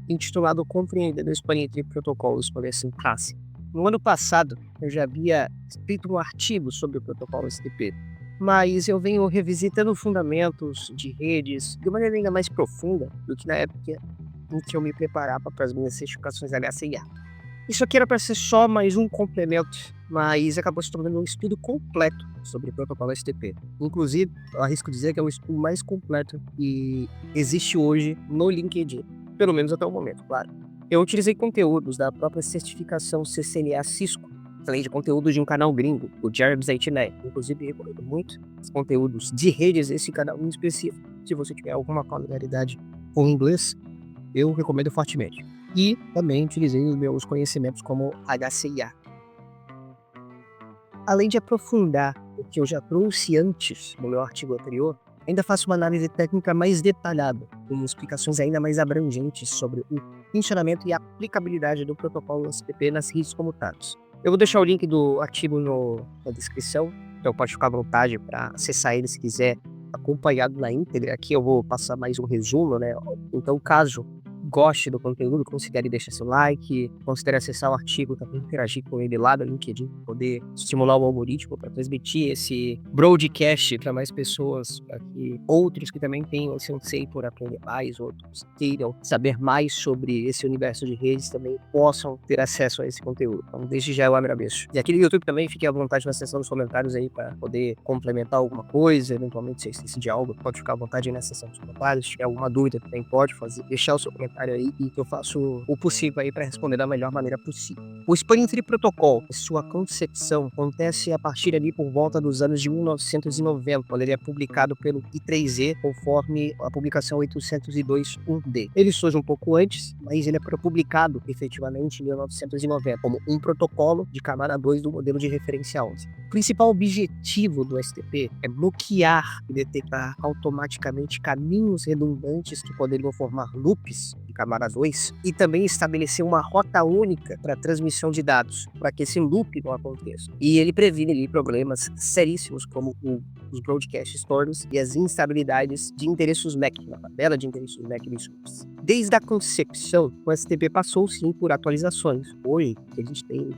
intitulado Compreendendo a Espanha entre Protocolos para essa classe. No ano passado, eu já havia escrito um artigo sobre o protocolo STP, mas eu venho revisitando fundamentos de redes de maneira ainda mais profunda do que na época em que eu me preparava para as minhas certificações HCIA. Isso aqui era para ser só mais um complemento, mas acabou se tornando um estudo completo sobre o protocolo STP. Inclusive, eu arrisco dizer que é o estudo mais completo que existe hoje no LinkedIn, pelo menos até o momento, claro. Eu utilizei conteúdos da própria certificação CCNA Cisco, além de conteúdos de um canal gringo, o Jared Zaitinay. Inclusive, recomendo muito os conteúdos de redes desse canal em específico. Se você tiver alguma familiaridade com o inglês, eu recomendo fortemente. E também utilizei os meus conhecimentos como HCIA. Além de aprofundar o que eu já trouxe antes no meu artigo anterior, ainda faço uma análise técnica mais detalhada, com explicações ainda mais abrangentes sobre o funcionamento e a aplicabilidade do protocolo STP nas redes comutadas. Eu vou deixar o link do artigo na descrição, então pode ficar à vontade para acessar ele se quiser, acompanhado na íntegra. Aqui eu vou passar mais um resumo, né? Então, caso goste do conteúdo, considere deixar seu like, considere acessar o artigo, também interagir com ele lá no LinkedIn, poder estimular o algoritmo para transmitir esse broadcast para mais pessoas, para que outros que também tenham esse anseio por aprender mais, outros queiram saber mais sobre esse universo de redes, também possam ter acesso a esse conteúdo. Então, desde já eu agradeço. E aqui no YouTube também, fique à vontade na seção dos comentários aí para poder complementar alguma coisa, eventualmente se esquece de algo, pode ficar à vontade aí na seção dos comentários. Se tiver alguma dúvida também pode deixar o seu comentário aí e que eu faço o possível aí para responder da melhor maneira possível. O Spanning Tree Protocol, sua concepção, acontece a partir ali por volta dos anos de 1990, quando ele é publicado pelo I3E, conforme a publicação 802.1d. Ele surge um pouco antes, mas ele é publicado efetivamente em 1990 como um protocolo de camada 2 do modelo de referência 11. O principal objetivo do STP é bloquear e detectar automaticamente caminhos redundantes que poderiam formar loops de camada 2 e também estabelecer uma rota única para a transmissão de dados, para que esse loop não aconteça. E ele previne ali problemas seríssimos como os broadcast stores e as instabilidades de endereços MAC, na tabela de endereços MAC dos loops. Desde a concepção, o STP passou sim por atualizações. Hoje, o que a gente tem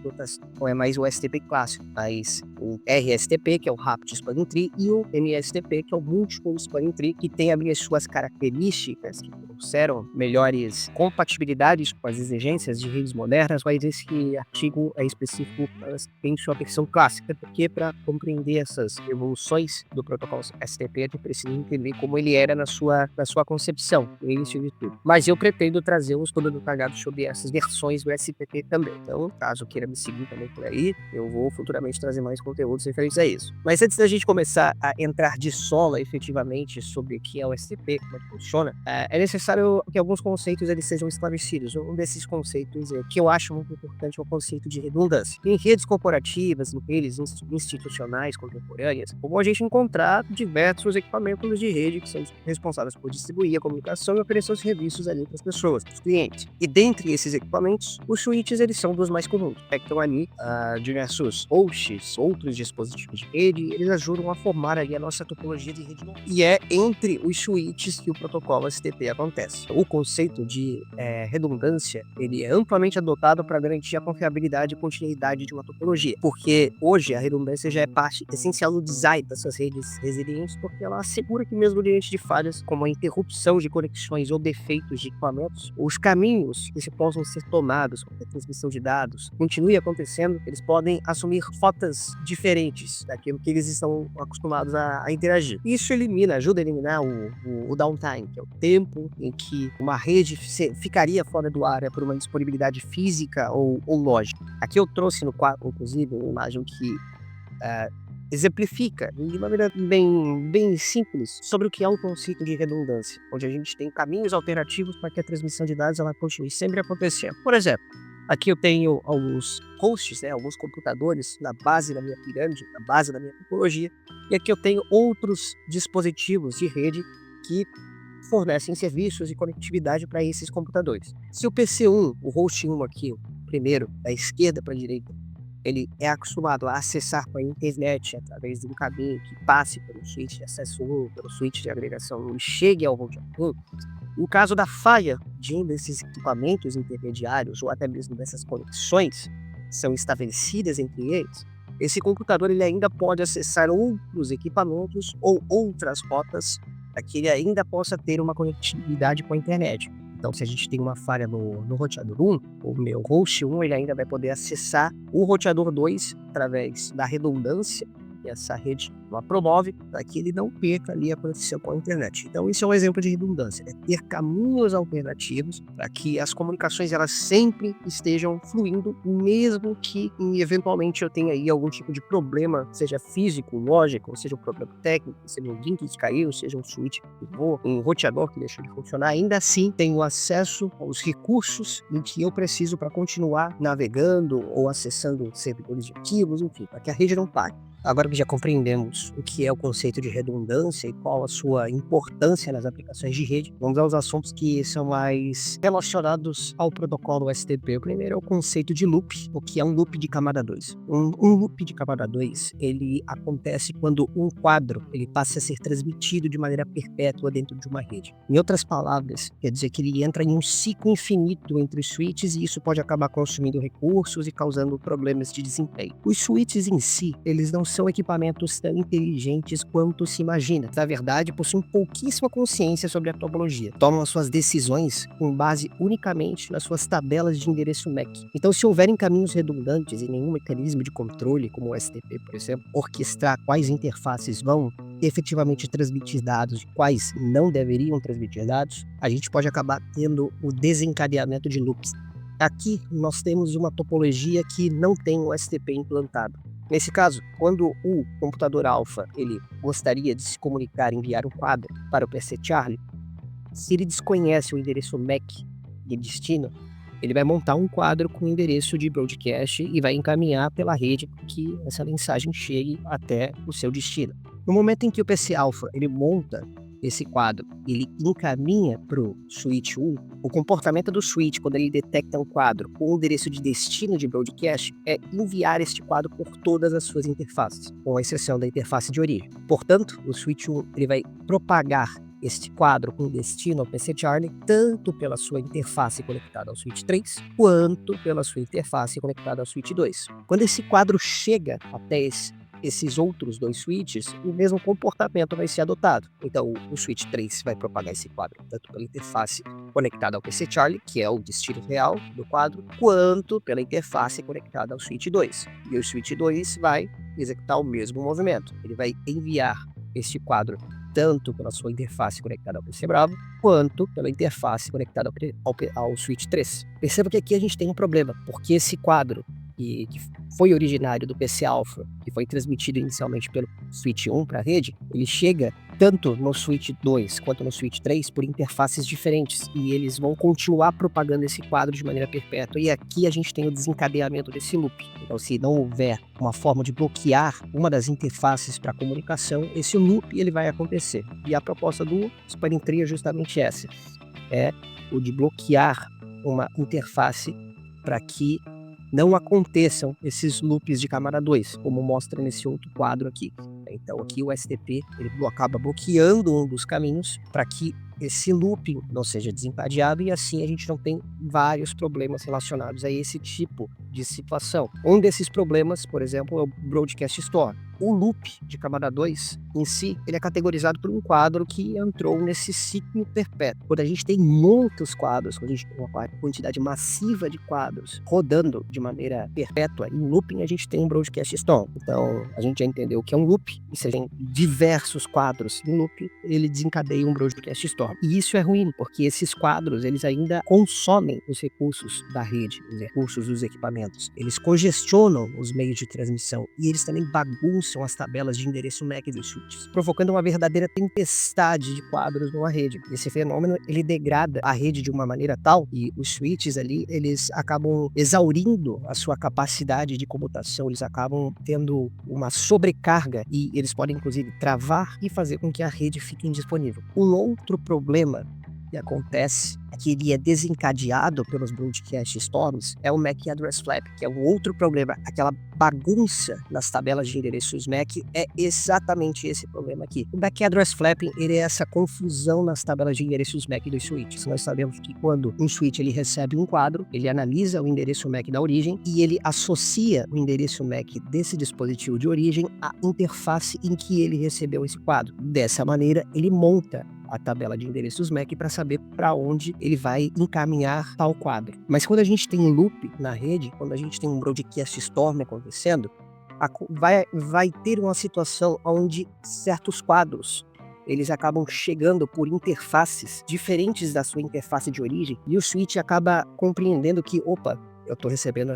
não é mais o STP clássico, mas o RSTP, que é o Rapid Spanning Tree, e o MSTP, que é o Multiple Spanning Tree, que tem ali as suas características que trouxeram melhores compatibilidades com as exigências de redes modernas, mas esse artigo é específico em sua versão clássica, porque para compreender essas evoluções do protocolo STP, a gente precisa entender como ele era na sua concepção, no início de tudo. Mas eu pretendo trazer um estudo detalhado sobre essas versões do STP também. Então, caso queira me seguir também por aí, eu vou futuramente trazer mais conteúdos referentes a isso. Mas antes da gente começar a entrar de sola efetivamente sobre o que é o STP, como é que funciona, é necessário que alguns conceitos eles sejam esclarecidos. Um desses conceitos que eu acho muito importante é o conceito de redundância. Em redes corporativas, em redes institucionais contemporâneas, como a gente encontrar diversos equipamentos de rede que são responsáveis por distribuir a comunicação e oferecer os serviços ali para as pessoas, para os clientes. E dentre esses equipamentos, os switches eles são dos mais comuns. Estão ali diversos hosts, outros dispositivos de rede, eles ajudam a formar ali a nossa topologia de rede. E é entre os switches que o protocolo STP acontece. O conceito de redundância, ele é amplamente adotado para garantir a confiabilidade e continuidade de uma topologia, porque hoje a redundância já é parte essencial do design dessas redes resilientes, porque ela assegura que mesmo diante de falhas, como a interrupção de conexões ou defeitos de equipamentos, os caminhos que possam ser tomados para a transmissão de dados continue acontecendo, eles podem assumir rotas diferentes daquilo que eles estão acostumados a interagir. Isso ajuda a eliminar o downtime, que é o tempo em que uma rede ficaria fora do ar por uma disponibilidade física ou lógica. Aqui eu trouxe no quadro, inclusive, uma imagem que exemplifica de maneira bem simples sobre o que é o conceito de redundância, onde a gente tem caminhos alternativos para que a transmissão de dados ela continue sempre acontecendo. Por exemplo, aqui eu tenho alguns hosts, alguns computadores na base da minha pirâmide, na base da minha topologia, e aqui eu tenho outros dispositivos de rede que fornecem serviços e conectividade para esses computadores. Se o PC1, o host 1 aqui, o primeiro, da esquerda para a direita, ele é acostumado a acessar com a internet através de um caminho que passe pelo switch de acesso 1, pelo switch de agregação 1 e chegue ao router 1. No caso da falha onde esses equipamentos intermediários ou até mesmo dessas conexões são estabelecidas entre eles, esse computador ele ainda pode acessar outros equipamentos ou outras rotas para que ele ainda possa ter uma conectividade com a internet. Então, se a gente tem uma falha no roteador 1, o meu host 1 ele ainda vai poder acessar o roteador 2 através da redundância que essa rede promove para que ele não perca ali a conexão com a internet. Então, isso é um exemplo de redundância, né? Ter caminhos alternativos para que as comunicações elas sempre estejam fluindo, mesmo que eventualmente eu tenha aí algum tipo de problema, seja físico, lógico, seja um problema técnico, seja um link que caiu, seja um switch que voou, um roteador que deixou de funcionar, ainda assim tenho acesso aos recursos em que eu preciso para continuar navegando ou acessando servidores de arquivos, enfim, para que a rede não pare. Agora que já compreendemos o que é o conceito de redundância e qual a sua importância nas aplicações de rede, vamos aos assuntos que são mais relacionados ao protocolo STP. O primeiro é o conceito de loop, o que é um loop de camada 2. Um loop de camada 2, ele acontece quando um quadro ele passa a ser transmitido de maneira perpétua dentro de uma rede. Em outras palavras, quer dizer que ele entra em um ciclo infinito entre os switches e isso pode acabar consumindo recursos e causando problemas de desempenho. Os switches em si, eles não são equipamentos tão inteligentes quanto se imagina. Na verdade, possuem pouquíssima consciência sobre a topologia. Tomam as suas decisões com base unicamente nas suas tabelas de endereço MAC. Então, se houverem caminhos redundantes e nenhum mecanismo de controle, como o STP, por exemplo, orquestrar quais interfaces vão efetivamente transmitir dados e quais não deveriam transmitir dados, a gente pode acabar tendo o desencadeamento de loops. Aqui, nós temos uma topologia que não tem o STP implantado. Nesse caso, quando o computador alfa ele gostaria de se comunicar e enviar um quadro para o PC Charlie, se ele desconhece o endereço MAC de destino, ele vai montar um quadro com o endereço de broadcast e vai encaminhar pela rede para que essa mensagem chegue até o seu destino. No momento em que o PC alfa ele monta esse quadro, ele encaminha para o switch 1, o comportamento do switch, quando ele detecta um quadro com o endereço de destino de broadcast, é enviar este quadro por todas as suas interfaces, com exceção da interface de origem. Portanto, o switch 1 ele vai propagar este quadro com destino ao PC Charlie, tanto pela sua interface conectada ao switch 3, quanto pela sua interface conectada ao switch 2. Quando esse quadro chega até esses outros dois switches, o mesmo comportamento vai ser adotado. Então, o switch 3 vai propagar esse quadro tanto pela interface conectada ao PC Charlie, que é o destino real do quadro, quanto pela interface conectada ao switch 2. E o switch 2 vai executar o mesmo movimento. Ele vai enviar este quadro tanto pela sua interface conectada ao PC Bravo, quanto pela interface conectada ao switch 3. Perceba que aqui a gente tem um problema, porque esse quadro que foi originário do PC Alpha, que foi transmitido inicialmente pelo switch 1 para a rede, ele chega tanto no switch 2 quanto no switch 3 por interfaces diferentes, e eles vão continuar propagando esse quadro de maneira perpétua, e aqui a gente tem o desencadeamento desse loop. Então, se não houver uma forma de bloquear uma das interfaces para comunicação, esse loop ele vai acontecer. E a proposta do Spanning Tree é justamente essa, é o de bloquear uma interface para que não aconteçam esses loops de camada 2, como mostra nesse outro quadro aqui. Então aqui o STP ele acaba bloqueando um dos caminhos para que esse looping não seja desencadeado e assim a gente não tem vários problemas relacionados a esse tipo de situação. Um desses problemas, por exemplo, é o Broadcast Store. O loop de camada 2, em si, ele é categorizado por um quadro que entrou nesse ciclo perpétuo. Quando a gente tem muitos quadros, quando a gente tem uma quantidade massiva de quadros rodando de maneira perpétua, em looping a gente tem um Broadcast Storm. Então, a gente já entendeu o que é um loop, e se a gente tem diversos quadros em loop, ele desencadeia um Broadcast Storm. E isso é ruim, porque esses quadros, eles ainda consomem os recursos da rede, os recursos dos equipamentos. Eles congestionam os meios de transmissão e eles também bagunçam as tabelas de endereço MAC dos switches, provocando uma verdadeira tempestade de quadros numa rede. Esse fenômeno, ele degrada a rede de uma maneira tal e os switches ali, eles acabam exaurindo a sua capacidade de comutação, eles acabam tendo uma sobrecarga e eles podem, inclusive, travar e fazer com que a rede fique indisponível. Um outro problema que acontece é que ele é desencadeado pelos broadcast storms, é o MAC Address Flap, que é um outro problema. Aquela bagunça nas tabelas de endereços MAC é exatamente esse problema aqui. O MAC Address Flapping, ele é essa confusão nas tabelas de endereços MAC dos switches. Nós sabemos que quando um switch ele recebe um quadro, ele analisa o endereço MAC da origem e ele associa o endereço MAC desse dispositivo de origem à interface em que ele recebeu esse quadro. Dessa maneira, ele monta a tabela de endereços MAC para saber para onde ele vai encaminhar tal quadro. Mas quando a gente tem um loop na rede, quando a gente tem um broadcast storm acontecendo, vai ter uma situação onde certos quadros eles acabam chegando por interfaces diferentes da sua interface de origem e o switch acaba compreendendo que, opa, eu estou recebendo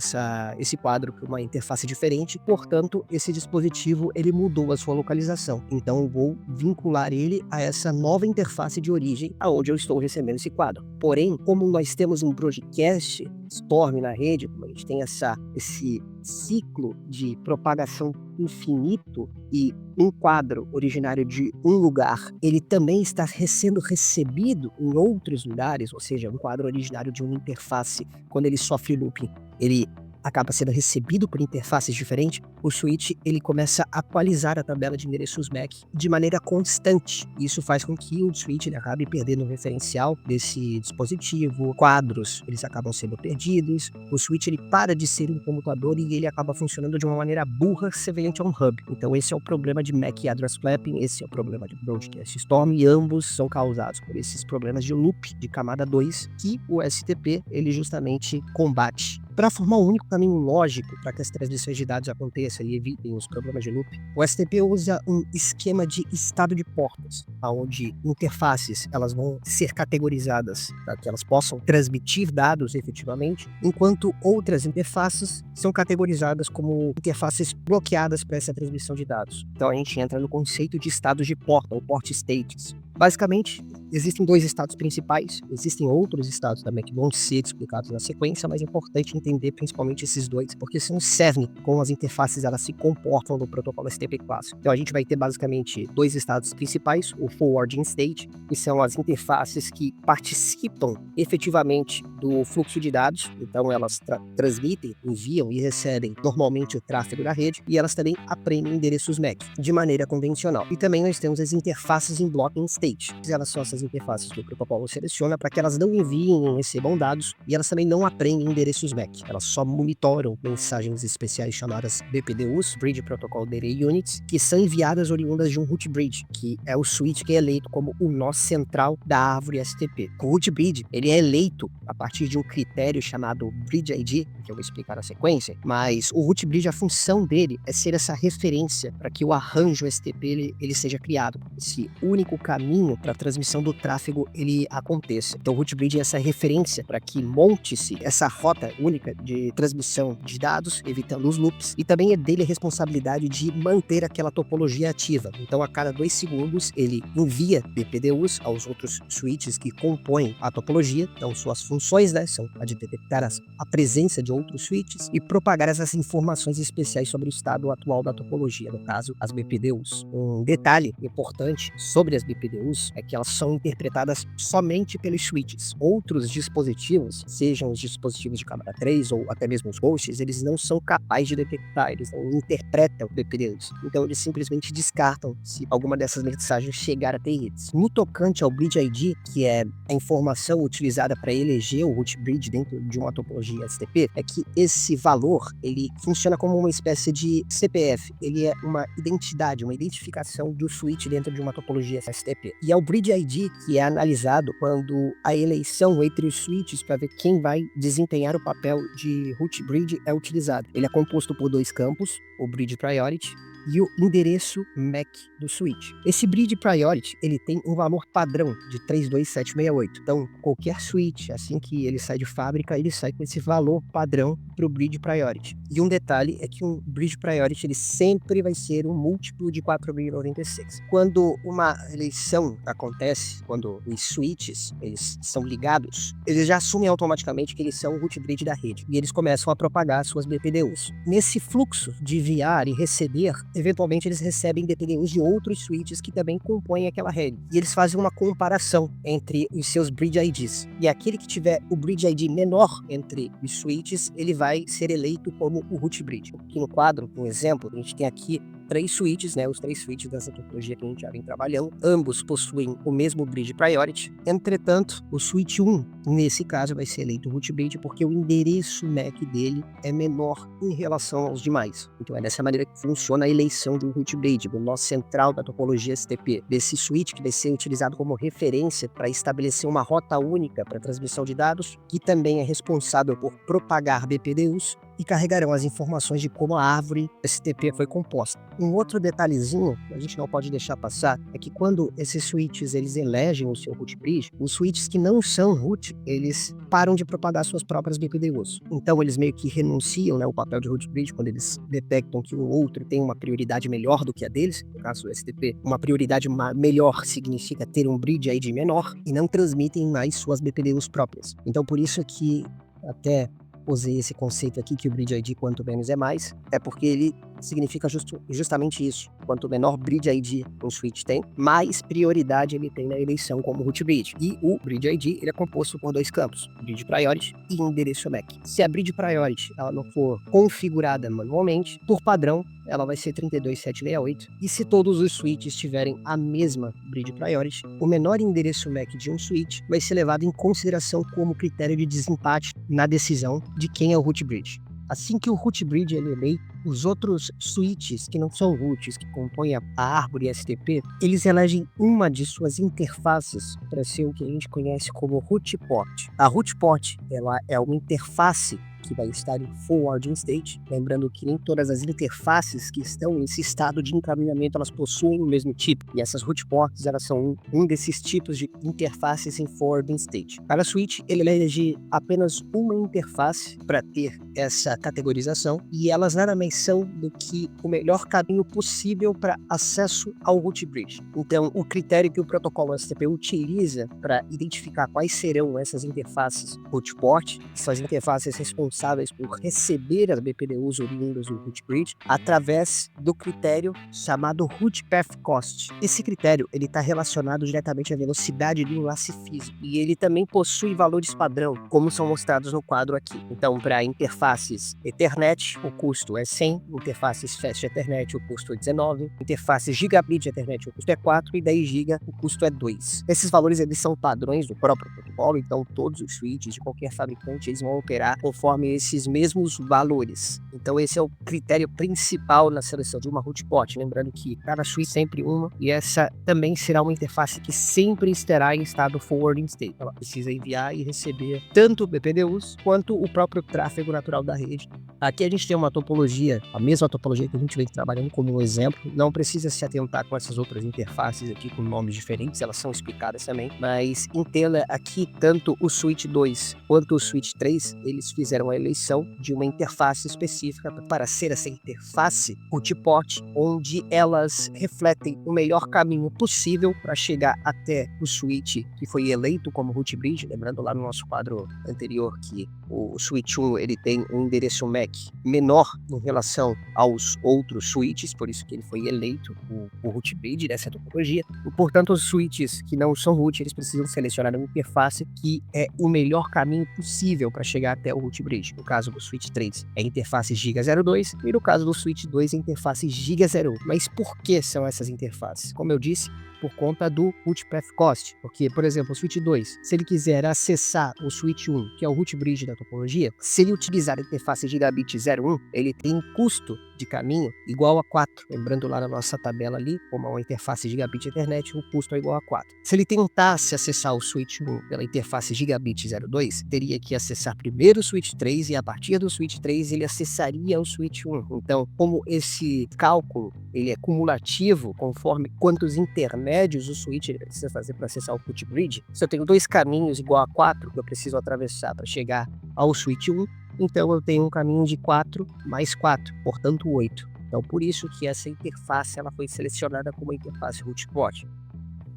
esse quadro por uma interface diferente, portanto, esse dispositivo ele mudou a sua localização. Então, eu vou vincular ele a essa nova interface de origem aonde eu estou recebendo esse quadro. Porém, como nós temos um broadcast storm na rede, como a gente tem esse ciclo de propagação infinito e um quadro originário de um lugar, ele também está sendo recebido em outros lugares, ou seja, um quadro originário de uma interface, quando ele sofre looping, ele acaba sendo recebido por interfaces diferentes, o switch ele começa a atualizar a tabela de endereços MAC de maneira constante. Isso faz com que o switch ele acabe perdendo o referencial desse dispositivo, quadros eles acabam sendo perdidos, o switch ele para de ser um computador e ele acaba funcionando de uma maneira burra semelhante a um hub. Então esse é o problema de MAC Address Flapping, esse é o problema de Broadcast Storm e ambos são causados por esses problemas de loop de camada 2 que o STP ele justamente combate. Para formar um único caminho lógico para que as transmissões de dados aconteçam e evitem os problemas de loop, o STP usa um esquema de estado de portas, onde interfaces elas vão ser categorizadas para que elas possam transmitir dados efetivamente, enquanto outras interfaces são categorizadas como interfaces bloqueadas para essa transmissão de dados. Então a gente entra no conceito de estados de porta, ou port states. Basicamente, existem dois estados principais, existem outros estados também que vão ser explicados na sequência, mas é importante entender principalmente esses dois, porque são o cerne como as interfaces elas se comportam no protocolo STP clássico. Então a gente vai ter basicamente dois estados principais, o forwarding state, que são as interfaces que participam efetivamente do fluxo de dados, então elas transmitem, enviam e recebem normalmente o tráfego da rede, e elas também aprendem endereços MAC de maneira convencional. E também nós temos as interfaces em blocking state. Elas são essas interfaces que o protocolo seleciona para que elas não enviem e recebam dados e elas também não aprendem endereços MAC. Elas só monitoram mensagens especiais chamadas BPDUs, Bridge Protocol Data Units, que são enviadas oriundas de um root bridge, que é o switch que é eleito como o nó central da árvore STP. O root bridge ele é eleito a partir de um critério chamado Bridge ID, que eu vou explicar na sequência, mas o root bridge, a função dele é ser essa referência para que o arranjo STP ele seja criado, esse único caminho para a transmissão do tráfego ele aconteça. Então o root bridge é essa referência para que monte-se essa rota única de transmissão de dados, evitando os loops, e também é dele a responsabilidade de manter aquela topologia ativa. Então a cada 2 segundos ele envia BPDUs aos outros switches que compõem a topologia, então suas funções, né, são a de detectar a presença de outros switches e propagar essas informações especiais sobre o estado atual da topologia, no caso as BPDUs. Um detalhe importante sobre as BPDUs é que elas são interpretadas somente pelos switches. Outros dispositivos, sejam os dispositivos de camada 3 ou até mesmo os hosts, eles não são capazes de detectar, eles não interpretam BPDUs. Então eles simplesmente descartam se alguma dessas mensagens chegar até eles. No tocante ao Bridge ID, que é a informação utilizada para eleger o root bridge dentro de uma topologia STP, é que esse valor ele funciona como uma espécie de CPF. Ele é uma identidade, uma identificação do switch dentro de uma topologia STP. E é o Bridge ID que é analisado quando a eleição entre os switches para ver quem vai desempenhar o papel de root bridge é utilizado. Ele é composto por 2 campos, o Bridge Priority e o endereço MAC do switch. Esse Bridge Priority ele tem um valor padrão de 32768. Então, qualquer switch, assim que ele sai de fábrica, ele sai com esse valor padrão para o Bridge Priority. E um detalhe é que um Bridge Priority ele sempre vai ser um múltiplo de 4.096. Quando uma eleição acontece, quando os switches eles são ligados, eles já assumem automaticamente que eles são o root bridge da rede e eles começam a propagar suas BPDUs. Nesse fluxo de enviar e receber eventualmente eles recebem BPDUs de outros switches que também compõem aquela rede. E eles fazem uma comparação entre os seus bridge IDs. E aquele que tiver o bridge ID menor entre os switches, ele vai ser eleito como o root bridge. Aqui no quadro, um exemplo, a gente tem aqui 3 switches, né, os 3 switches dessa topologia que a gente já vem trabalhando, ambos possuem o mesmo bridge priority. Entretanto, o switch 1, nesse caso, vai ser eleito root bridge porque o endereço MAC dele é menor em relação aos demais. Então é dessa maneira que funciona a eleição de um root bridge, do nó central da topologia STP, desse switch que vai ser utilizado como referência para estabelecer uma rota única para transmissão de dados, que também é responsável por propagar BPDUs e carregarão as informações de como a árvore STP foi composta. Um outro detalhezinho que a gente não pode deixar passar é que quando esses switches eles elegem o seu root bridge, os switches que não são root, eles param de propagar suas próprias BPDUs. Então eles meio que renunciam, né, o papel de root bridge quando eles detectam que o outro tem uma prioridade melhor do que a deles. No caso do STP, uma prioridade melhor significa ter um bridge ID menor e não transmitem mais suas BPDUs próprias. Então por isso que até usei esse conceito aqui que o bridge ID quanto menos é mais, é porque ele significa justamente isso. Quanto menor bridge ID um switch tem, mais prioridade ele tem na eleição como root bridge. E o bridge ID ele é composto por 2 campos, bridge priority e endereço MAC. Se a bridge priority ela não for configurada manualmente, por padrão, ela vai ser 32768. E se todos os switches tiverem a mesma bridge priority, o menor endereço MAC de um switch vai ser levado em consideração como critério de desempate na decisão de quem é o root bridge. Assim que o root bridge ele é eleito, os outros switches que não são roots, que compõem a árvore STP, eles elegem uma de suas interfaces para ser o que a gente conhece como root port. A root port ela é uma interface que vai estar em forwarding state, lembrando que nem todas as interfaces que estão nesse estado de encaminhamento elas possuem o mesmo tipo, e essas root ports elas são um desses tipos de interfaces em forwarding state. Cada switch ele elege apenas uma interface para ter essa categorização, e elas nada mais são do que o melhor caminho possível para acesso ao root bridge. Então, o critério que o protocolo STP utiliza para identificar quais serão essas interfaces root port, são as interfaces responsáveis por receber as BPDUs oriundas do root bridge, através do critério chamado root path cost. Esse critério ele está relacionado diretamente à velocidade do enlace físico, e ele também possui valores padrão, como são mostrados no quadro aqui. Então, para interfaces Ethernet, o custo é 100, interfaces Fast Ethernet, o custo é 19, interfaces Gigabit Ethernet, o custo é 4, e 10 GB, o custo é 2. Esses valores eles são padrões do próprio protocolo, então todos os switches de qualquer fabricante eles vão operar conforme esses mesmos valores. Então esse é o critério principal na seleção de uma root port, lembrando que cada switch sempre uma, e essa também será uma interface que sempre estará em estado forwarding state. Ela precisa enviar e receber tanto BPDUs quanto o próprio tráfego natural da rede. Aqui a gente tem uma topologia, a mesma topologia que a gente vem trabalhando como um exemplo, não precisa se atentar com essas outras interfaces aqui com nomes diferentes, elas são explicadas também, mas entenda aqui tanto o switch 2 quanto o switch 3, eles fizeram a eleição de uma interface específica para ser essa interface root port, onde elas refletem o melhor caminho possível para chegar até o switch que foi eleito como root bridge, lembrando lá no nosso quadro anterior que o switch 1 ele tem um endereço MAC menor em relação aos outros switches, por isso que ele foi eleito o root bridge dessa topologia. E, portanto, os switches que não são root, eles precisam selecionar uma interface que é o melhor caminho possível para chegar até o root bridge. No caso do switch 3 é a interface Giga02 e no caso do switch 2 é a interface Giga01. Mas por que são essas interfaces? Como eu disse, por conta do root path cost, porque, por exemplo, o switch 2, se ele quiser acessar o switch 1, que é o root bridge da topologia, se ele utilizar a interface Gigabit 01, ele tem um custo de caminho igual a 4. Lembrando lá na nossa tabela ali, como é uma interface Gigabit Ethernet, o custo é igual a 4. Se ele tentasse acessar o switch 1 pela interface Gigabit 02, teria que acessar primeiro o switch 3 e a partir do switch 3 ele acessaria o switch 1. Então, como esse cálculo ele é cumulativo conforme quantos intermédios o switch ele precisa fazer para acessar o root bridge, se eu tenho 2 caminhos igual a 4 que eu preciso atravessar para chegar ao switch 1, então eu tenho um caminho de 4 mais 4, portanto 8. Então por isso que essa interface ela foi selecionada como interface root port.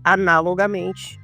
Analogamente,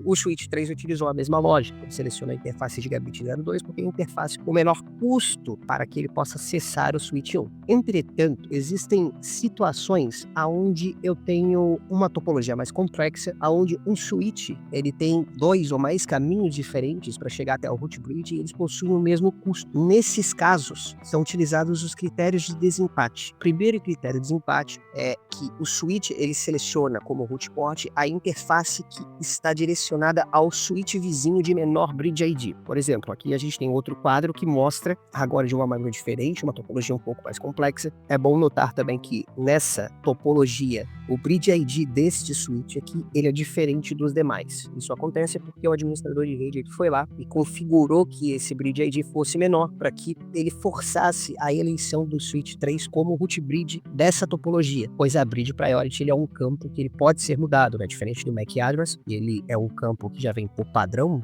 O Switch 3 utilizou a mesma lógica. Ele seleciona a interface Gigabit 02 porque é a interface com o menor custo para que ele possa acessar o Switch 1. Entretanto, existem situações onde eu tenho uma topologia mais complexa, onde um switch ele tem 2 ou mais caminhos diferentes para chegar até o root bridge e eles possuem o mesmo custo. Nesses casos, são utilizados os critérios de desempate. O primeiro critério de desempate é que o switch ele seleciona como root port a interface que está direcionada ao switch vizinho de menor bridge ID. Por exemplo, aqui a gente tem outro quadro que mostra, agora de uma maneira diferente, uma topologia um pouco mais complexa. É bom notar também que nessa topologia, o bridge ID deste switch aqui, ele é diferente dos demais. Isso acontece porque o administrador de rede ele foi lá e configurou que esse bridge ID fosse menor para que ele forçasse a eleição do switch 3 como root bridge dessa topologia, pois a bridge priority ele é um campo que ele pode ser mudado, né? Diferente do MAC address, ele é um campo que já vem por padrão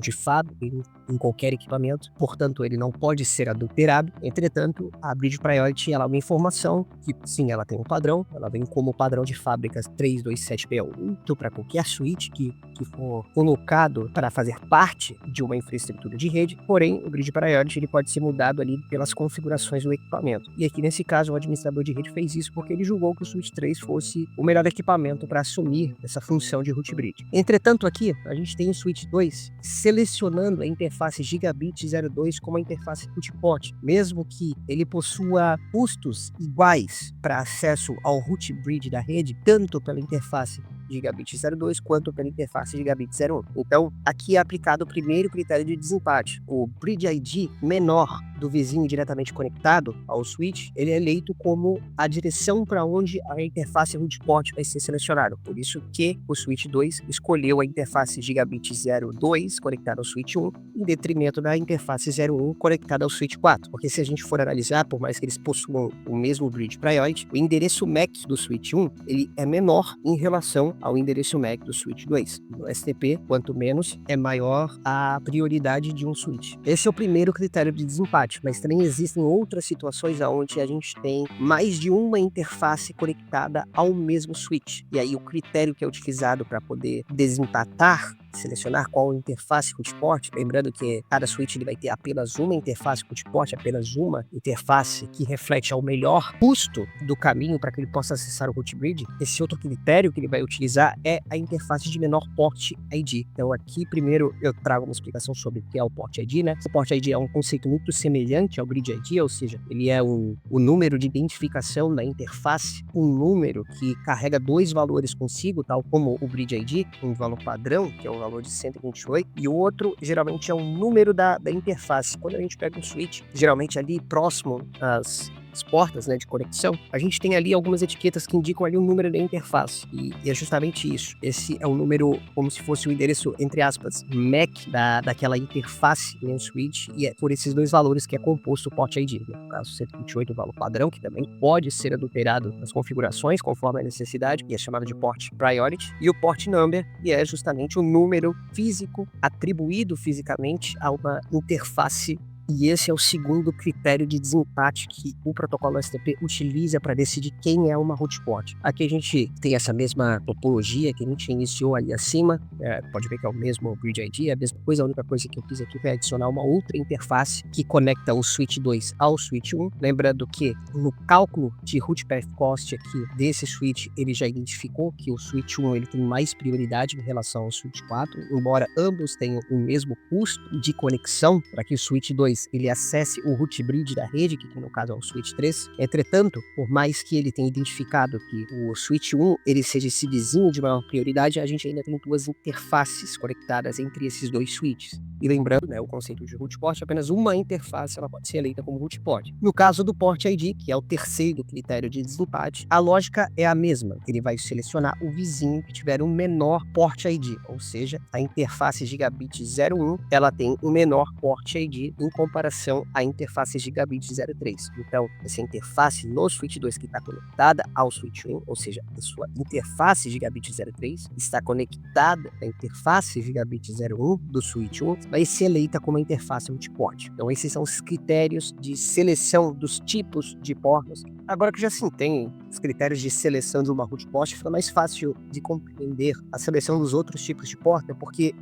de fábrica em qualquer equipamento, portanto ele não pode ser adulterado. Entretanto, a bridge priority ela é uma informação que sim, ela tem um padrão, ela vem como padrão de fábricas 327P8 para qualquer switch que for colocado para fazer parte de uma infraestrutura de rede, porém o grid priority ele pode ser mudado ali pelas configurações do equipamento. E aqui nesse caso o administrador de rede fez isso porque ele julgou que o switch 3 fosse o melhor equipamento para assumir essa função de root bridge. Entretanto aqui a gente tem o switch 2 selecionando a interface Gigabit 02 como a interface root port, mesmo que ele possua custos iguais para acesso ao root bridge da rede, tanto pela interface Gigabit 02 quanto pela interface Gigabit 01. Então, aqui é aplicado o primeiro critério de desempate. O bridge ID menor do vizinho diretamente conectado ao switch, ele é eleito como a direção para onde a interface root port vai ser selecionada. Por isso que o switch 2 escolheu a interface Gigabit 02 conectada ao switch 1, em detrimento da interface 01 conectada ao switch 4. Porque se a gente for analisar, por mais que eles possuam o mesmo bridge priority, o endereço MAC do switch 1 ele é menor em relação ao endereço MAC do switch 2. No STP, quanto menos, é maior a prioridade de um switch. Esse é o primeiro critério de desempate, mas também existem outras situações onde a gente tem mais de uma interface conectada ao mesmo switch. E aí o critério que é utilizado para poder desempatar, selecionar qual interface root port, lembrando que cada switch ele vai ter apenas uma interface root port, apenas uma interface que reflete ao melhor custo do caminho para que ele possa acessar o root bridge. Esse outro critério que ele vai utilizar é a interface de menor port ID. Então aqui primeiro eu trago uma explicação sobre o que é o port ID, né? O port ID é um conceito muito semelhante ao bridge ID, ou seja, ele é o número de identificação da interface, um número que carrega 2 valores consigo, tal como o bridge ID, um valor padrão, que é o valor de 128, e o outro geralmente é o número da interface. Quando a gente pega um switch, geralmente ali próximo às portas, né, de conexão, a gente tem ali algumas etiquetas que indicam ali o número da interface, e é justamente isso. Esse é o número como se fosse o endereço, entre aspas, MAC daquela interface em um switch, e é por esses 2 valores que é composto o port ID. No caso, 128 é o valor padrão, que também pode ser adulterado nas configurações, conforme a necessidade, e é chamado de port priority, e o port number, que é justamente o número físico atribuído fisicamente a uma interface. E esse é o segundo critério de desempate que o protocolo STP utiliza para decidir quem é uma root port. Aqui a gente tem essa mesma topologia que a gente iniciou ali acima, pode ver que é o mesmo bridge ID, é a mesma coisa, a única coisa que eu fiz aqui foi adicionar uma outra interface que conecta o switch 2 ao switch 1, lembrando que no cálculo de root path cost aqui desse switch, ele já identificou que o switch 1 ele tem mais prioridade em relação ao switch 4, embora ambos tenham o mesmo custo de conexão para que o switch 2 ele acesse o root bridge da rede, que no caso é o switch 3. Entretanto, por mais que ele tenha identificado que o switch 1 ele seja esse vizinho de maior prioridade, a gente ainda tem 2 interfaces conectadas entre esses 2 switches. E lembrando, né, o conceito de root port, apenas uma interface ela pode ser eleita como root port. No caso do port ID, que é o terceiro critério de desempate, a lógica é a mesma. Ele vai selecionar o vizinho que tiver um menor port ID, ou seja, a interface Gigabit 01 ela tem um menor port ID em comparação à interface Gigabit 03. Então, essa interface no switch 2 que está conectada ao switch 1, ou seja, a sua interface Gigabit 03 está conectada à interface Gigabit 01 do switch 1, vai ser eleita como a interface root port. Então, esses são os critérios de seleção dos tipos de portas. Agora que já se tem os critérios de seleção de uma root port, fica mais fácil de compreender a seleção dos outros tipos de porta, porque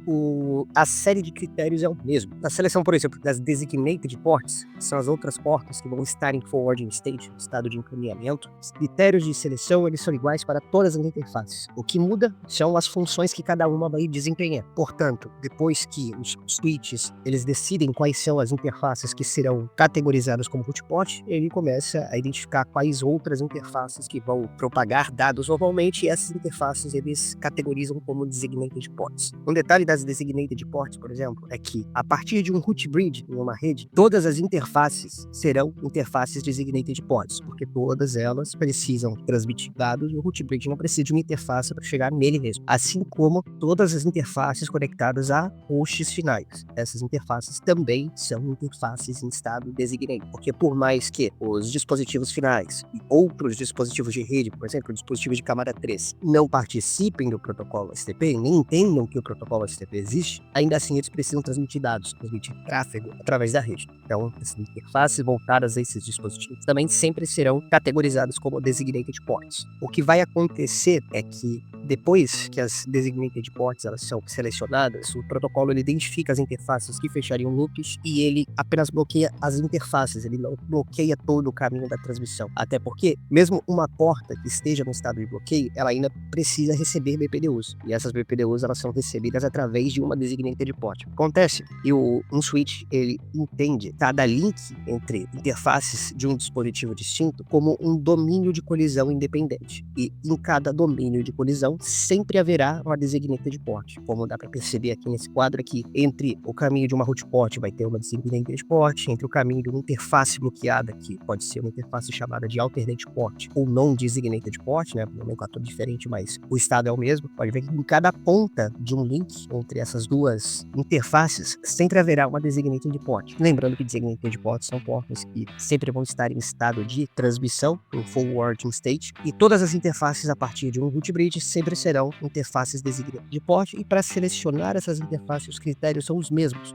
a série de critérios é o mesmo. Na seleção, por exemplo, das designated ports, que são as outras portas que vão estar em forwarding state, estado de encaminhamento, os critérios de seleção eles são iguais para todas as interfaces. O que muda são as funções que cada uma vai desempenhar. Portanto, depois que os switches eles decidem quais são as interfaces que serão categorizadas como root port, ele começa a identificar quais outras interfaces que vão propagar dados normalmente, e essas interfaces eles categorizam como designated ports. Um detalhe das designated ports, por exemplo, é que a partir de um root bridge em uma rede, todas as interfaces serão interfaces designated ports, porque todas elas precisam transmitir dados e o root bridge não precisa de uma interface para chegar nele mesmo. Assim como todas as interfaces conectadas a hosts finais. Essas interfaces também são interfaces em estado designated, porque por mais que os dispositivos finais e outros dispositivos de rede, por exemplo, dispositivos de camada 3, não participem do protocolo STP, nem entendam que o protocolo STP existe, ainda assim eles precisam transmitir dados, transmitir tráfego através da rede. Então, essas interfaces voltadas a esses dispositivos também sempre serão categorizadas como designated ports. O que vai acontecer é que depois que as designated ports elas são selecionadas, o protocolo ele identifica as interfaces que fechariam loops e ele apenas bloqueia as interfaces, ele não bloqueia todo o caminho da transmissão. Até porque, mesmo uma porta que esteja no estado de bloqueio, ela ainda precisa receber BPDUs. E essas BPDUs elas são recebidas através de uma designated port. Acontece que um switch ele entende cada link entre interfaces de um dispositivo distinto como um domínio de colisão independente. E em cada domínio de colisão sempre haverá uma designated port. Como dá para perceber aqui nesse quadro aqui, entre o caminho de uma root port vai ter uma designated port, entre o caminho de uma interface bloqueada, que pode ser uma interface chamada de alternate port ou non designated port, né, nomenclatura diferente, mas o estado é o mesmo. Pode ver que em cada ponta de um link entre essas duas interfaces sempre haverá uma designated port. Lembrando que designated ports são portas que sempre vão estar em estado de transmissão, em forwarding state, e todas as interfaces a partir de um root bridge sempre serão interfaces designated port, e para selecionar essas interfaces os critérios são os mesmos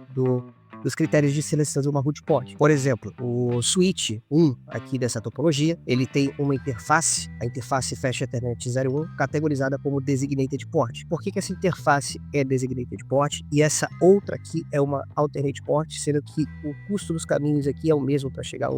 dos critérios de seleção de uma root port. Por exemplo, o switch 1 aqui dessa topologia, ele tem uma interface, a interface Fast Ethernet 01, categorizada como designated port. Por que essa interface é designated port e essa outra aqui é uma alternate port, sendo que o custo dos caminhos aqui é o mesmo para chegar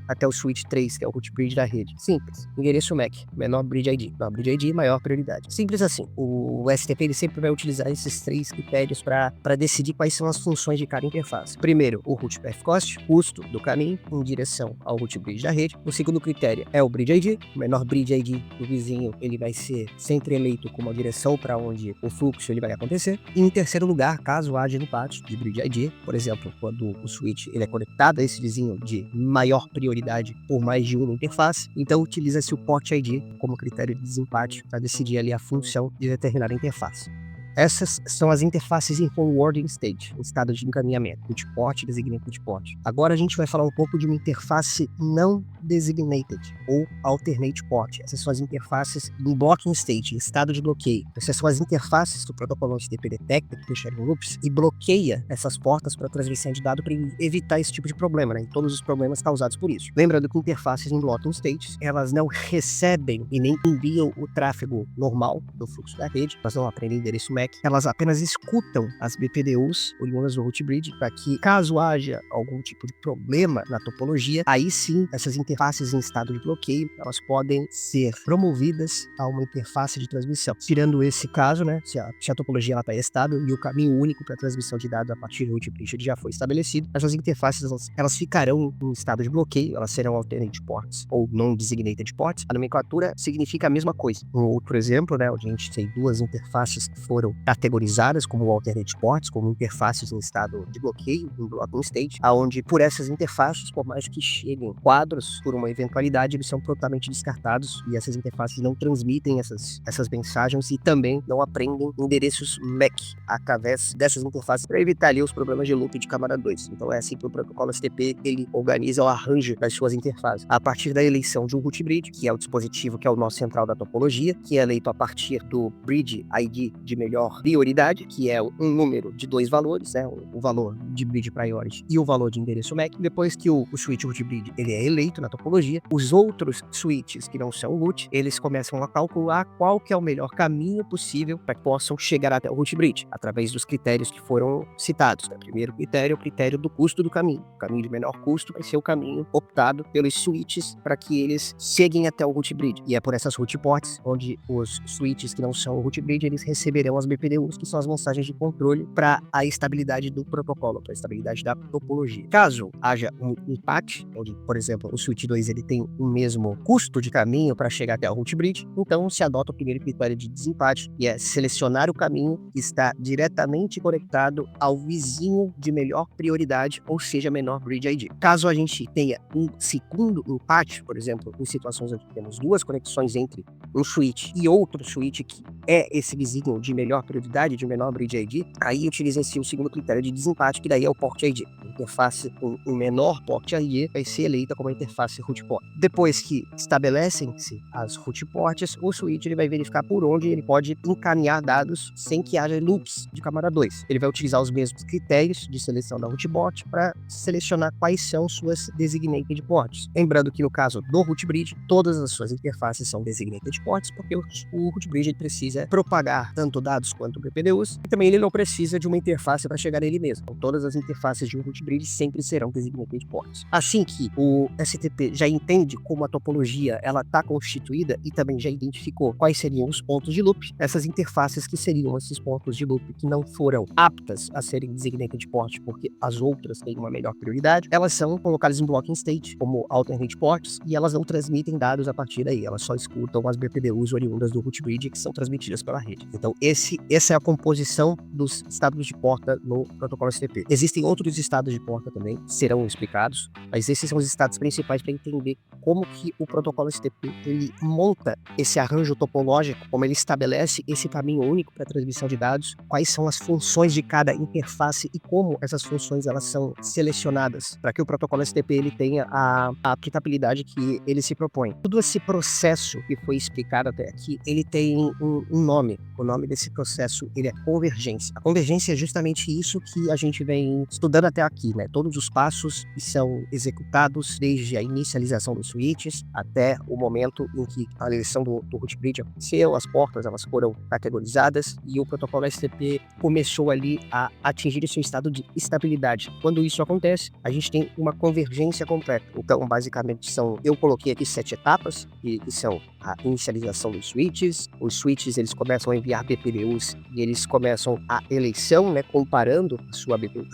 até o switch 3, que é o root bridge da rede? Simples. Endereço MAC, menor bridge ID. Menor bridge ID, maior prioridade. Simples assim. O STP ele sempre vai utilizar esses três critérios para decidir quais são as funções de cada interface. Primeiro, o root path cost, custo do caminho em direção ao root bridge da rede. O segundo critério é o bridge ID. O menor bridge ID do vizinho ele vai ser sempre eleito como a direção para onde o fluxo ele vai acontecer. E em terceiro lugar, caso haja empate de bridge ID, por exemplo, quando o switch ele é conectado a esse vizinho de maior prioridade por mais de uma interface, então utiliza-se o port ID como critério de desempate para decidir ali a função de determinada interface. Essas são as interfaces em forwarding state, em estado de encaminhamento, root port e designated port. Agora a gente vai falar um pouco de uma interface não designated ou alternate port. Essas são as interfaces em blocking state, em estado de bloqueio. Essas são as interfaces do protocolo HTTP detecta, que deixam loops, e bloqueia essas portas para transmissão de dado para evitar esse tipo de problema, né? E todos os problemas causados por isso. Lembrando que interfaces em blocking state, elas não recebem e nem enviam o tráfego normal do fluxo da rede, elas não aprendem endereço MAC, elas apenas escutam as BPDUs oriundas do root bridge para que, caso haja algum tipo de problema na topologia, aí sim essas interfaces em estado de bloqueio elas podem ser promovidas a uma interface de transmissão. Tirando esse caso, né, se a topologia está estável e o caminho único para a transmissão de dados a partir do root bridge já foi estabelecido, essas interfaces elas ficarão em estado de bloqueio, elas serão alternate ports ou non designated ports. A nomenclatura significa a mesma coisa. Um outro exemplo, né, onde a gente tem duas interfaces que foram categorizadas como alternate ports, como interfaces em estado de bloqueio, em blocking state, aonde por essas interfaces, por mais que cheguem quadros por uma eventualidade, eles são prontamente descartados e essas interfaces não transmitem essas mensagens e também não aprendem endereços MAC através dessas interfaces para evitar ali os problemas de loop de camada 2. Então é assim que o protocolo STP ele organiza o arranjo das suas interfaces. A partir da eleição de um root bridge, que é o dispositivo que é o nó central da topologia, que é eleito a partir do bridge ID de melhor melhor prioridade, que é um número de 2 valores, né, o valor de bridge priority e o valor de endereço MAC. Depois que o switch root bridge ele é eleito na topologia, os outros switches que não são root, eles começam a calcular qual que é o melhor caminho possível para que possam chegar até o root bridge, através dos critérios que foram citados. O primeiro critério é o critério do custo do caminho. O caminho de menor custo vai ser o caminho optado pelos switches para que eles cheguem até o root bridge. E é por essas root ports, onde os switches que não são o root bridge, eles receberão as BPDUs, que são as mensagens de controle para a estabilidade do protocolo, para a estabilidade da topologia. Caso haja um empate, onde, por exemplo, o switch 2 ele tem o mesmo custo de caminho para chegar até o root bridge, então se adota o primeiro critério de desempate, que é selecionar o caminho que está diretamente conectado ao vizinho de melhor prioridade, ou seja, menor bridge ID. Caso a gente tenha um segundo empate, por exemplo, em situações onde temos duas conexões entre um switch e outro switch que é esse vizinho de melhor prioridade, de menor bridge ID, aí utiliza-se o segundo critério de desempate, que daí é o port ID. A interface com o menor port ID vai ser eleita como a interface root port. Depois que estabelecem-se as root ports, o switch ele vai verificar por onde ele pode encaminhar dados sem que haja loops de camada 2. Ele vai utilizar os mesmos critérios de seleção da root port para selecionar quais são suas designated ports. Lembrando que no caso do root bridge, todas as suas interfaces são designated ports, porque o root bridge ele precisa propagar tanto dados quanto BPDUs, e também ele não precisa de uma interface para chegar nele mesmo. Então, todas as interfaces de um root bridge sempre serão designated ports. Assim que o STP já entende como a topologia ela está constituída e também já identificou quais seriam os pontos de loop, essas interfaces que seriam esses pontos de loop que não foram aptas a serem designated ports porque as outras têm uma melhor prioridade, elas são colocadas em blocking state como alternate ports e elas não transmitem dados a partir daí, elas só escutam as BPDUs oriundas do root bridge que são transmitidas pela rede. Então essa é a composição dos estados de porta no protocolo STP. Existem outros estados de porta também, serão explicados, mas esses são os estados principais para entender como que o protocolo STP ele monta esse arranjo topológico, como ele estabelece esse caminho único para a transmissão de dados, quais são as funções de cada interface e como essas funções elas são selecionadas para que o protocolo STP ele tenha a aplicabilidade que ele se propõe. Todo esse processo que foi explicado até aqui, ele tem um nome. O nome desse processo ele é convergência. A convergência é justamente isso que a gente vem estudando até aqui, né? Todos os passos que são executados desde a inicialização dos switches até o momento em que a eleição do root bridge aconteceu, as portas elas foram categorizadas e o protocolo STP começou ali a atingir seu estado de estabilidade. Quando isso acontece, a gente tem uma convergência completa. Então, basicamente, eu coloquei aqui 7 etapas, que são a inicialização dos switches. Os switches eles começam a enviar BPDUs e eles começam a eleição, né, comparando as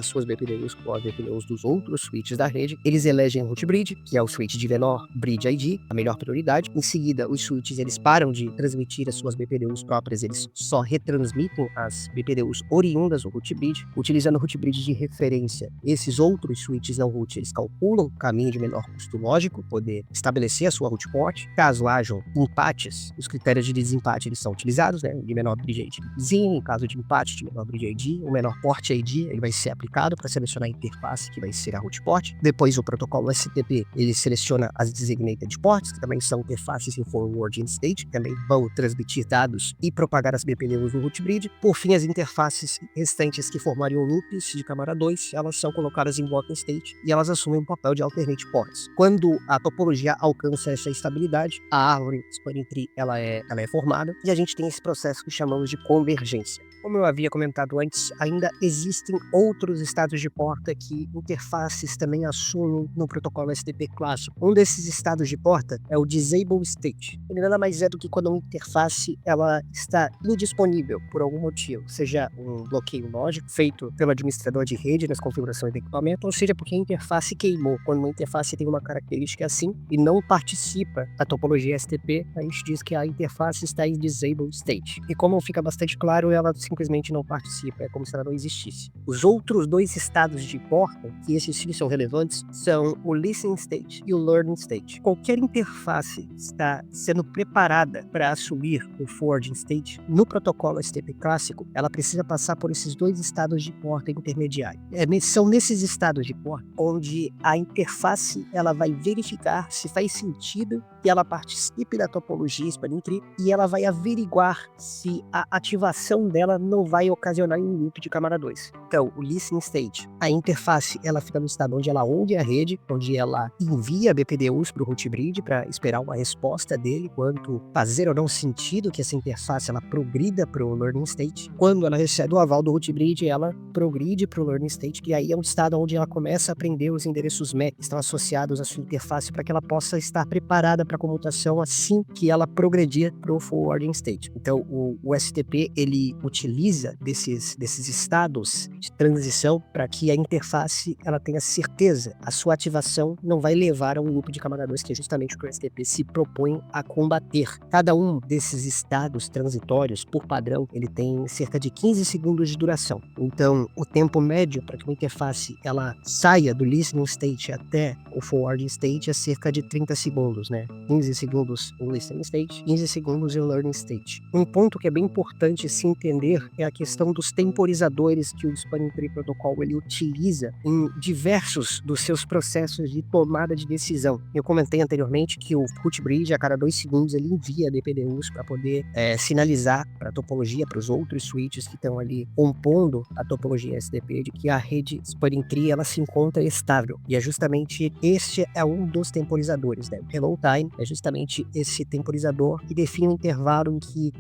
suas BPDUs com as BPDUs dos outros switches da rede. Eles elegem o root bridge, que é o switch de menor bridge ID, a melhor prioridade. Em seguida, os switches eles param de transmitir as suas BPDUs próprias, eles só retransmitem as BPDUs oriundas do root bridge, utilizando o root bridge de referência. Esses outros switches não root, eles calculam o caminho de menor custo lógico, poder estabelecer a sua root port. Caso hajam empates, os critérios de desempate eles são utilizados, né, de menor bridge ID. Em caso de empate de menor bridge ID, o menor port ID ele vai ser aplicado para selecionar a interface que vai ser a root port. Depois o protocolo STP ele seleciona as designated ports, que também são interfaces em forwarding state, que também vão transmitir dados e propagar as BPDUs no root bridge. Por fim, as interfaces restantes que formariam loops de camada 2, elas são colocadas em blocking state e elas assumem o papel de alternate ports. Quando a topologia alcança essa estabilidade, a árvore spanning tree ela é formada e a gente tem esse processo que chamamos de convergência. Como eu havia comentado antes, ainda existem outros estados de porta que interfaces também assumem no protocolo STP clássico. Um desses estados de porta é o disable state. Ele nada mais é do que quando uma interface ela está indisponível por algum motivo, seja um bloqueio lógico feito pelo administrador de rede nas configurações do equipamento, ou seja porque a interface queimou. Quando uma interface tem uma característica assim e não participa da topologia STP, a gente diz que a interface está em disable state. E como fica bastante claro, ela simplesmente não participa, é como se ela não existisse. Os outros dois estados de porta, que esses sim são relevantes, são o listening state e o learning state. Qualquer interface está sendo preparada para assumir o forwarding state no protocolo STP clássico, ela precisa passar por esses dois estados de porta intermediário. São nesses estados de porta onde a interface ela vai verificar se faz sentido que ela participe da topologia Spanning Tree e ela vai averiguar se a ativação dela não vai ocasionar um loop de camada 2. Então, o listening state, a interface, ela fica no estado onde ela onde a rede, onde ela envia BPDUs para o root bridge para esperar uma resposta dele quanto fazer ou não sentido que essa interface ela progrida para o learning state. Quando ela recebe o aval do root bridge, ela progride para o learning state, que aí é um estado onde ela começa a aprender os endereços MAC que estão associados à sua interface para que ela possa estar preparada para a comutação assim que ela progredir para o forwarding state. Então, o STP ele utiliza desses estados de transição para que a interface ela tenha certeza. A sua ativação não vai levar a um loop de camada 2, que é justamente o que o STP se propõe a combater. Cada um desses estados transitórios, por padrão, ele tem cerca de 15 segundos de duração. Então, o tempo médio para que uma interface ela saia do listening state até o forwarding state é cerca de 30 segundos, né? 15 segundos o listening state, 15 segundos o learning state. Um ponto que é bem importante se entender é a questão dos temporizadores que o Spanning Tree Protocol ele utiliza em diversos dos seus processos de tomada de decisão. Eu comentei anteriormente que o root bridge, a cada 2 segundos, ele envia DPDUs para poder sinalizar para a topologia, para os outros switches que estão ali compondo a topologia SDP, de que a rede Spanning Tree ela se encontra estável. E é justamente este é um dos temporizadores, né? O hello time é justamente esse temporizador que define o intervalo em que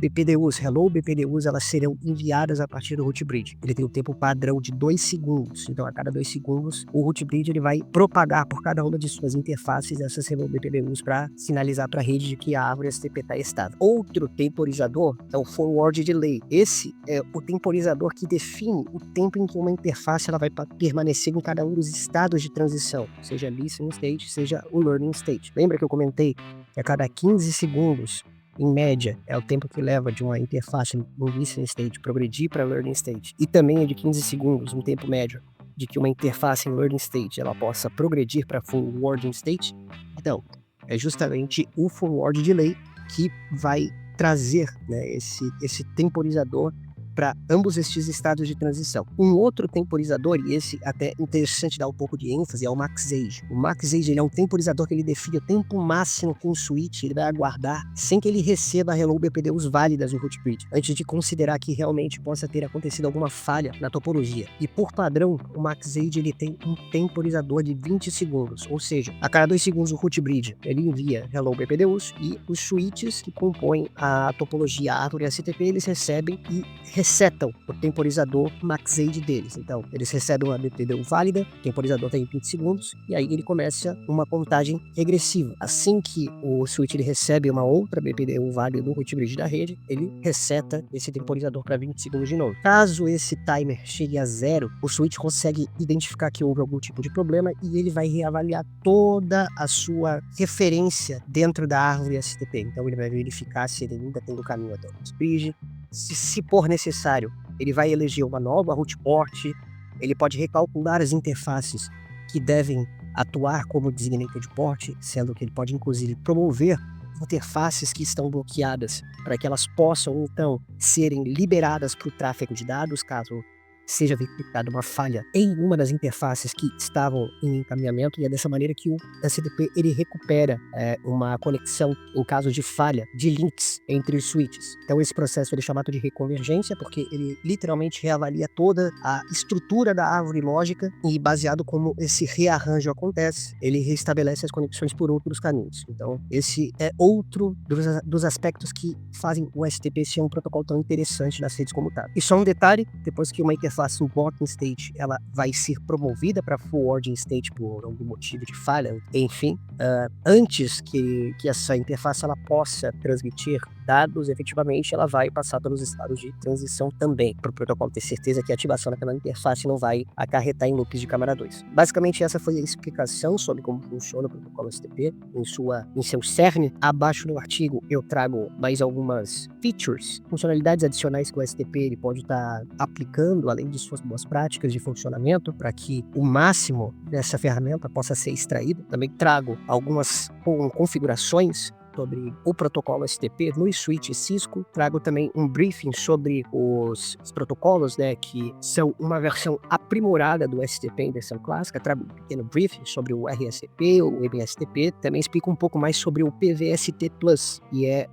hello BPDUs, elas serão enviadas a partir do root bridge. Ele tem um tempo padrão de 2 segundos. Então, a cada 2 segundos, o root bridge ele vai propagar por cada uma de suas interfaces essas hello BPDUs para sinalizar para a rede de que a árvore STP está estável. Outro temporizador é o forward delay. Esse é o temporizador que define o tempo em que uma interface ela vai permanecer em cada um dos estados de transição, seja listening state, seja o learning state. Lembra que eu comentei que a cada 15 segundos, em média, é o tempo que leva de uma interface no listening state progredir para learning state, e também é de 15 segundos, um tempo médio, de que uma interface em learning state ela possa progredir para forwarding state. Então, é justamente o forward delay que vai trazer, né, esse temporizador para ambos estes estados de transição. Um outro temporizador, e esse até interessante dar um pouco de ênfase, é o max age. O max age ele é um temporizador que ele define o tempo máximo que um switch ele vai aguardar sem que ele receba a hello BPDUs válidas no root bridge, antes de considerar que realmente possa ter acontecido alguma falha na topologia. E por padrão, o max age ele tem um temporizador de 20 segundos, ou seja, a cada 2 segundos o root bridge ele envia hello BPDUs e os switches que compõem a topologia árvore STP eles recebem e resetam o temporizador max age deles. Então, eles recebem uma BPDU válida, o temporizador tem 20 segundos, e aí ele começa uma contagem regressiva. Assim que o switch ele recebe uma outra BPDU válida no root bridge da rede, ele reseta esse temporizador para 20 segundos de novo. Caso esse timer chegue a 0, o switch consegue identificar que houve algum tipo de problema e ele vai reavaliar toda a sua referência dentro da árvore STP. Então, ele vai verificar se ele ainda tem o caminho até o root bridge. Se for necessário, ele vai eleger uma nova root port, ele pode recalcular as interfaces que devem atuar como designated port, sendo que ele pode inclusive promover interfaces que estão bloqueadas para que elas possam então serem liberadas para o tráfego de dados, caso seja verificada uma falha em uma das interfaces que estavam em encaminhamento, e é dessa maneira que o STP ele recupera uma conexão em caso de falha de links entre os switches. Então esse processo ele é chamado de reconvergência porque ele literalmente reavalia toda a estrutura da árvore lógica e baseado como esse rearranjo acontece, ele restabelece as conexões por outros caminhos. Então esse é outro dos aspectos que fazem o STP ser um protocolo tão interessante nas redes comutáveis. E só um detalhe, depois que uma interface em bottom state ela vai ser promovida para forwarding state por algum motivo de falha, enfim, antes que essa interface ela possa transmitir dados, efetivamente ela vai passar pelos estados de transição também, para o protocolo ter certeza que a ativação daquela interface não vai acarretar em loops de camada 2. Basicamente essa foi a explicação sobre como funciona o protocolo STP em seu cerne. Abaixo no artigo eu trago mais algumas features, funcionalidades adicionais que o STP ele pode estar aplicando, além de suas boas práticas de funcionamento, para que o máximo dessa ferramenta possa ser extraído. Também trago algumas configurações sobre o protocolo STP nos switches Cisco. Trago também um briefing sobre os protocolos, né, que são uma versão aprimorada do STP em versão clássica. Trago um pequeno briefing sobre o RSTP, o MSTP. Também explico um pouco mais sobre o PVST Plus, que é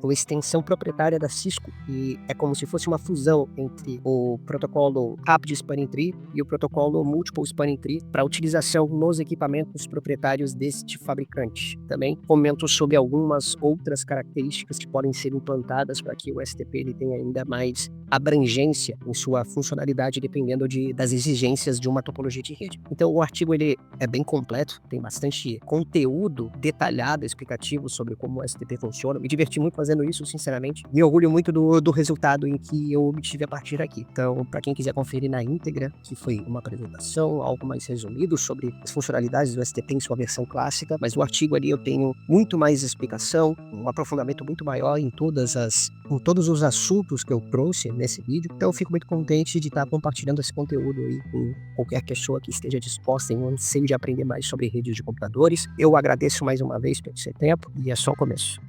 uma extensão proprietária da Cisco, e é como se fosse uma fusão entre o protocolo Rapid Spanning Tree e o protocolo Multiple Spanning Tree para utilização nos equipamentos proprietários deste fabricante. Também comento sobre algumas outras características que podem ser implantadas para que o STP ele tenha ainda mais abrangência em sua funcionalidade, dependendo das exigências de uma topologia de rede. Então o artigo ele é bem completo, tem bastante conteúdo detalhado, explicativo sobre como o STP funciona. Me diverti muito fazendo isso, sinceramente. Me orgulho muito do resultado em que eu obtive a partir daqui. Então, para quem quiser conferir na íntegra, que foi uma apresentação, algo mais resumido sobre as funcionalidades do STP em sua versão clássica, mas o artigo ali eu tenho muito mais explicação, um aprofundamento muito maior em todos os assuntos que eu trouxe nesse vídeo. Então eu fico muito contente de estar compartilhando esse conteúdo aí com qualquer pessoa que esteja disposta em um anseio de aprender mais sobre redes de computadores. Eu agradeço mais uma vez pelo seu tempo e é só o começo.